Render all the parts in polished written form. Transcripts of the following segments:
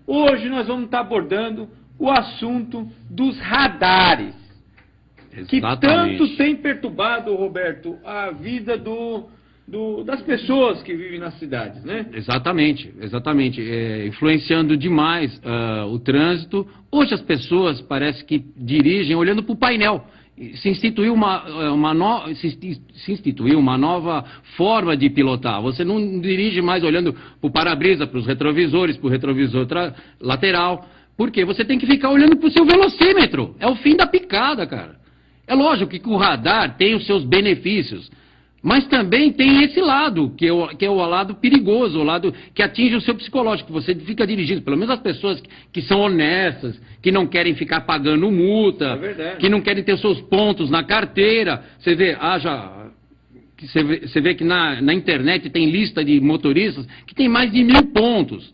Hoje nós vamos estar abordando o assunto dos radares, que tanto tem perturbado, Roberto, a vida das pessoas que vivem nas cidades, né? Exatamente. Influenciando demais o trânsito. Hoje as pessoas parece que dirigem olhando para o painel. Se instituiu uma nova forma de pilotar. Você não dirige mais olhando para o para-brisa, para os retrovisores, para o retrovisor lateral. Por quê? Você tem que ficar olhando para o seu velocímetro. É o fim da picada, cara. É lógico que o radar tem os seus benefícios, mas também tem esse lado, que é o lado perigoso, o lado que atinge o seu psicológico. Você fica dirigindo, pelo menos as pessoas que são honestas, que não querem ficar pagando multa, que não querem ter seus pontos na carteira. Você vê, você vê que na internet tem lista de motoristas que tem mais de 1000 pontos.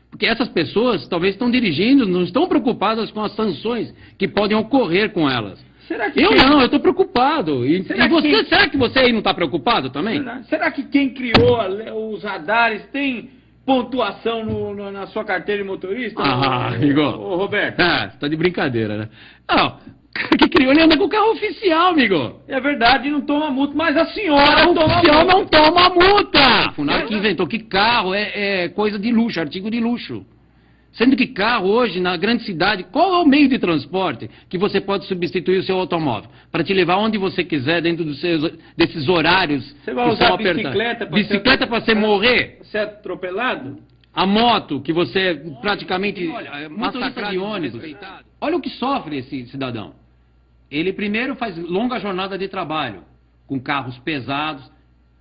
Porque essas pessoas talvez estão dirigindo, não estão preocupadas com as sanções que podem ocorrer com elas. Eu estou preocupado. Será que você aí não está preocupado também? Será que quem criou os radares tem pontuação na sua carteira de motorista? Amigo. Roberto. Você está de brincadeira, né? Não, que criou, ele anda com o carro oficial, amigo. É verdade, não toma multa, mas a senhora não toma multa. A FUNAI que inventou que carro é coisa de luxo, artigo de luxo. Sendo que carro hoje, na grande cidade, qual é o meio de transporte que você pode substituir o seu automóvel? Para te levar onde você quiser, dentro desses horários. Você vai usar bicicleta para você morrer? Ser atropelado? A moto, que você praticamente massacra de ônibus. Olha o que sofre esse cidadão. Ele primeiro faz longa jornada de trabalho, com carros pesados,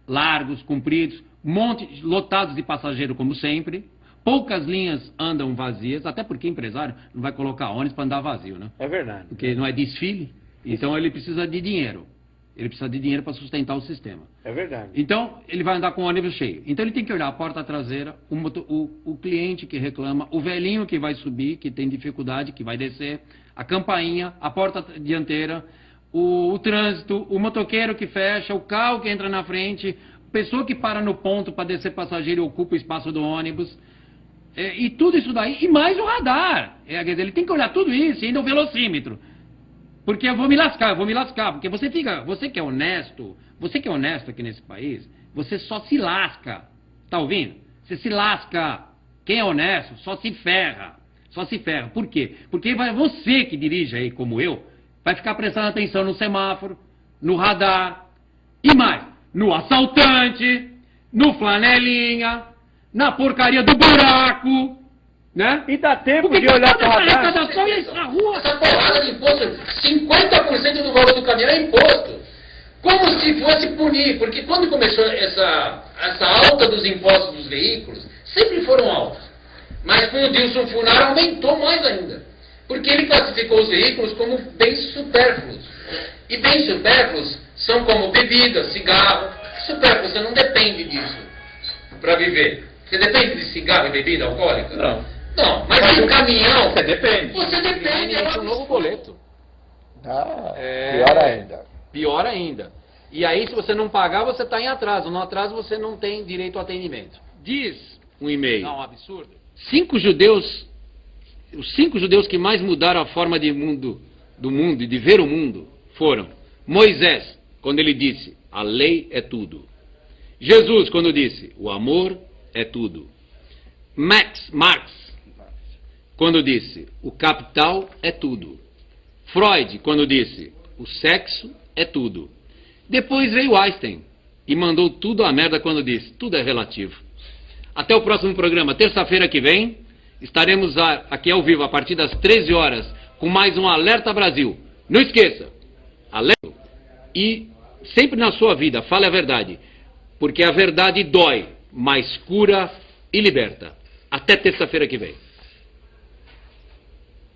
largos, compridos, lotados de passageiro como sempre. Poucas linhas andam vazias, até porque empresário não vai colocar ônibus para andar vazio, né? É verdade. Porque não é desfile, então ele precisa de dinheiro. Ele precisa de dinheiro para sustentar o sistema. É verdade. Então, ele vai andar com o ônibus cheio. Então, ele tem que olhar a porta traseira, o cliente que reclama, o velhinho que vai subir, que tem dificuldade, que vai descer, a campainha, a porta dianteira, o trânsito, o motoqueiro que fecha, o carro que entra na frente, a pessoa que para no ponto para descer passageiro e ocupa o espaço do ônibus. E tudo isso daí, e mais o radar. Quer dizer, ele tem que olhar tudo isso, e ainda o velocímetro. Porque eu vou me lascar, porque você que é honesto aqui nesse país, você só se lasca. Tá ouvindo? Você se lasca. Quem é honesto só se ferra. Por quê? Porque você que dirige aí, como eu, vai ficar prestando atenção no semáforo, no radar, e mais, no assaltante, no flanelinha, na porcaria do buraco, né? E dá tempo de olhar para o radar. Essa porrada de imposto, 50% do valor do caminhão é imposto. Como se fosse punir, porque quando começou essa alta dos impostos dos veículos, sempre foram altos. Mas com o Dilson Funaro aumentou mais ainda. Porque ele classificou os veículos como bens supérfluos. E bens supérfluos são como bebida, cigarro. Supérfluo, você não depende disso para viver. Você depende de cigarro e bebida alcoólica? Não, mas em um caminhão... Você depende. Você depende. É um novo boleto. Pior ainda. Pior ainda. E aí, se você não pagar, você está em atraso. No atraso, você não tem direito ao atendimento. Diz um e-mail. Não, um absurdo. Os 5 judeus que mais mudaram a forma do mundo e de ver o mundo foram Moisés, quando ele disse, a lei é tudo. Jesus, quando disse, o amor é tudo. Marx, quando disse, o capital é tudo. Freud, quando disse, o sexo é tudo. Depois veio Einstein e mandou tudo a merda quando disse, tudo é relativo. Até o próximo programa, terça-feira que vem, estaremos aqui ao vivo a partir das 13 horas com mais um Alerta Brasil. Não esqueça, alerta e sempre na sua vida, fale a verdade, porque a verdade dói, mas cura e liberta. Até terça-feira que vem.